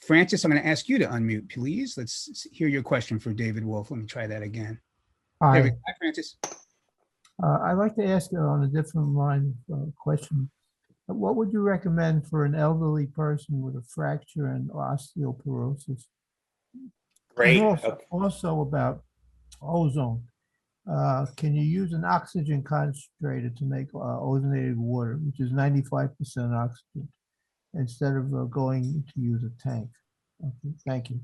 Francis, I'm going to ask you to unmute, please. Let's hear your question for David Wolfe. Let me try that again. Hi. There we go. Hi, Francis. I'd like to ask you on a different line of question. What would you recommend for an elderly person with a fracture and osteoporosis? Great. And also about ozone. Can you use an oxygen concentrator to make ozonated water, which is 95% oxygen, instead of going to use a tank? Okay, thank you.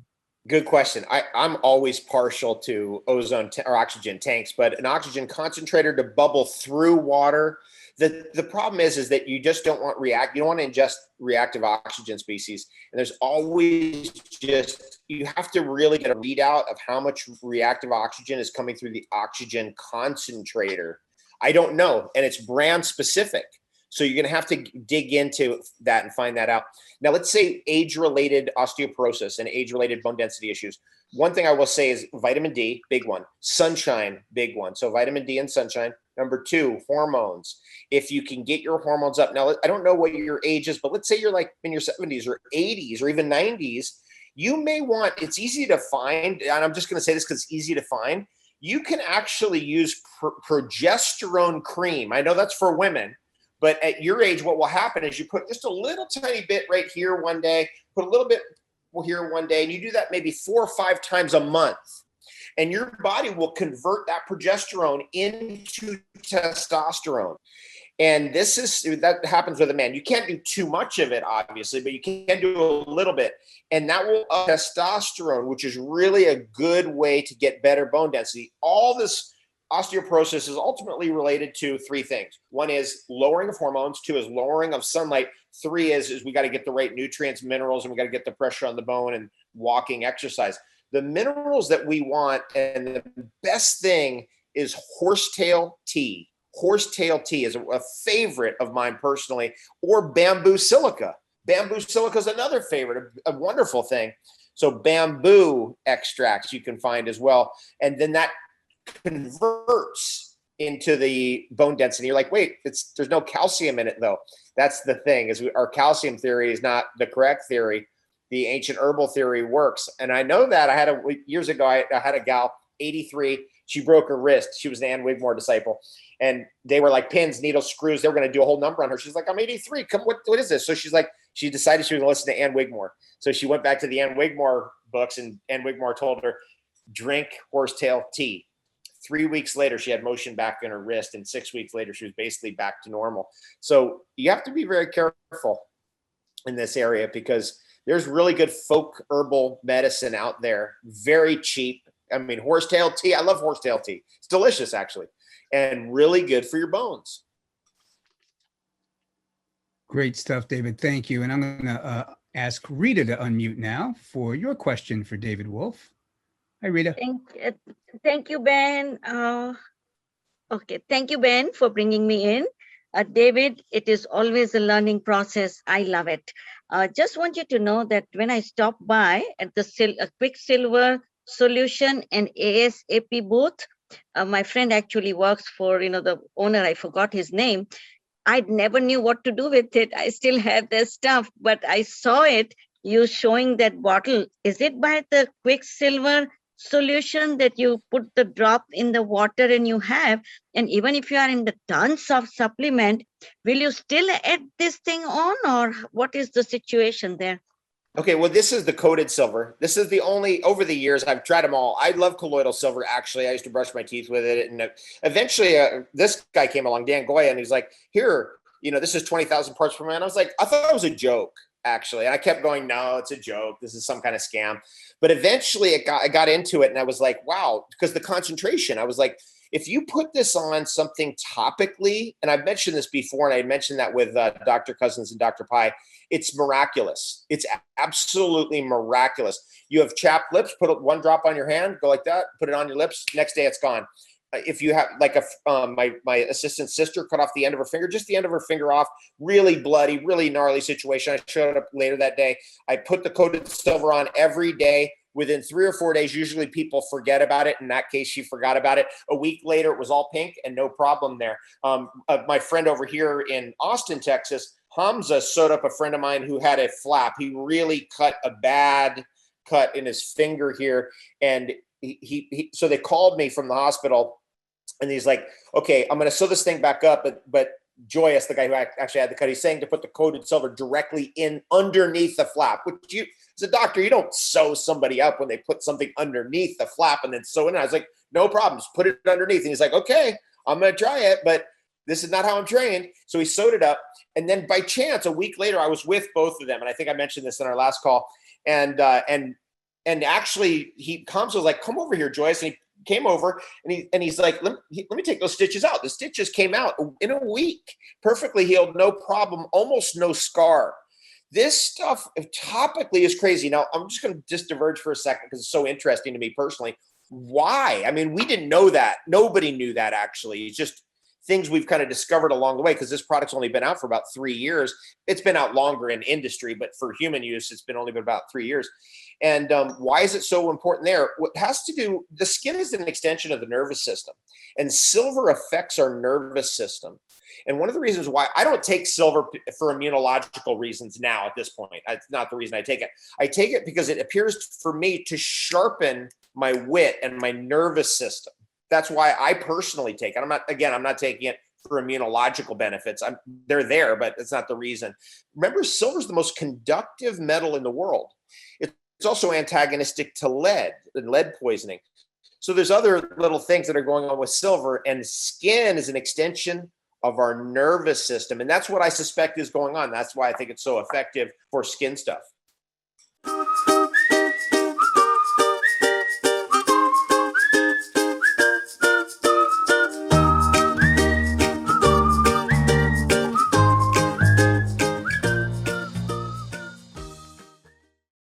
Good question. I'm always partial to ozone or oxygen tanks, but an oxygen concentrator to bubble through water. The problem is that you just don't want you don't want to ingest reactive oxygen species. And there's always you have to really get a readout of how much reactive oxygen is coming through the oxygen concentrator. I don't know. And it's brand specific. So you're going to have to dig into that and find that out. Now, let's say age-related osteoporosis and age-related bone density issues. One thing I will say is vitamin D, big one. Sunshine, big one. So vitamin D and sunshine. Number 2, hormones. If you can get your hormones up. Now, I don't know what your age is, but let's say you're like in your 70s or 80s or even 90s. You may want, it's easy to find, and I'm just going to say this because it's easy to find. You can actually use progesterone cream. I know that's for women. But at your age, what will happen is you put just a little tiny bit right here one day, put a little bit here one day, and you do that maybe 4 or 5 times a month. And your body will convert that progesterone into testosterone. And that happens with a man. You can't do too much of it, obviously, but you can do a little bit. And that will up testosterone, which is really a good way to get better bone density. All this osteoporosis is ultimately related to 3 things. 1 is lowering of hormones. 2 is lowering of sunlight. 3 is we got to get the right nutrients, minerals, and we got to get the pressure on the bone and walking exercise. The minerals that we want, and the best thing is horsetail tea. Horsetail tea is a favorite of mine personally, or bamboo silica. Bamboo silica is another favorite, a wonderful thing. So bamboo extracts you can find as well. And then that converts into the bone density. You're like, wait, there's no calcium in it though. That's the thing, is our calcium theory is not the correct theory. The ancient herbal theory works. And I know that years ago, I had a gal, 83, she broke her wrist. She was an Ann Wigmore disciple. And they were like pins, needles, screws. They were going to do a whole number on her. She's like, I'm 83. Come, what is this? So she decided she was going to listen to Ann Wigmore. So she went back to the Ann Wigmore books, and Ann Wigmore told her, drink horsetail tea. 3 weeks later, she had motion back in her wrist, and 6 weeks later, she was basically back to normal. So you have to be very careful in this area, because there's really good folk herbal medicine out there, very cheap. I mean, horsetail tea, I love horsetail tea. It's delicious, actually, and really good for your bones. Great stuff, David. Thank you. And I'm going to ask Rita to unmute now for your question for David Wolfe. Hi, Rita. Thank you, Ben. Okay, thank you, Ben, for bringing me in. David, it is always a learning process. I love it. Just want you to know that when I stop by at the Quicksilver Solution and ASAP booth, my friend actually works for, the owner, I forgot his name. I never knew what to do with it. I still have their stuff, but I saw it, you showing that bottle. Is it by the Quicksilver Solution that you put the drop in the water and you have? And even if you are in the tons of supplement, will you still add this thing on, or what is the situation there? Okay, well, this is the coated silver. This is the only, over the years, I've tried them all. I love colloidal silver, actually. I used to brush my teeth with it. And eventually, this guy came along, Dan Goya, and he's like, here, this is 20,000 parts per million. I was like, I thought it was a joke, actually. And I kept going, no, it's a joke. This is some kind of scam. But eventually, I got into it, and I was like, wow, because the concentration, I was like, if you put this on something topically, and I've mentioned this before, and I mentioned that with Dr. Cousins and Dr. Pi, it's miraculous. It's absolutely miraculous. You have chapped lips, put 1 drop on your hand, go like that, put it on your lips, next day it's gone. If you have, like my assistant's sister cut off the end of her finger, just the end of her finger off, really bloody, really gnarly situation. I showed up later that day. I put the coated silver on every day. Within 3 or 4 days, usually people forget about it. In that case, she forgot about it. A week later, it was all pink and no problem there. My friend over here in Austin, Texas, Hamza sewed up a friend of mine who had a flap. He really cut a bad cut in his finger here. And so they called me from the hospital, and he's like, okay, I'm going to sew this thing back up. But Joyous, the guy who actually had the cut, he's saying to put the coated silver directly in underneath the flap, which you, as a doctor, you don't sew somebody up when they put something underneath the flap and then sew it in. I was like, no problem, just put it underneath. And he's like, okay, I'm going to try it, but this is not how I'm trained. So he sewed it up. And then by chance, a week later, I was with both of them. And I think I mentioned this in our last call. And actually, Hamza was like, come over here, Joyce. And he came over and he's like, let me take those stitches out. The stitches came out in a week, perfectly healed, no problem, almost no scar. This stuff topically is crazy. Now, I'm just going to just diverge for a second because it's so interesting to me personally. Why? I mean, we didn't know that. Nobody knew that, actually. It's just things we've kind of discovered along the way, because this product's only been out for about 3 years. It's been out longer in industry, but for human use, it's been only been about 3 years. And why is it so important there? What has to do, the skin is an extension of the nervous system, and silver affects our nervous system. And one of the reasons why I don't take silver for immunological reasons now at this point, it's not the reason I take it. I take it because it appears for me to sharpen my wit and my nervous system. That's why I personally take it. I'm not taking it for immunological benefits. They're there, but it's not the reason. Remember, silver is the most conductive metal in the world. It's also antagonistic to lead and lead poisoning. So there's other little things that are going on with silver, and skin is an extension of our nervous system. And that's what I suspect is going on. That's why I think it's so effective for skin stuff.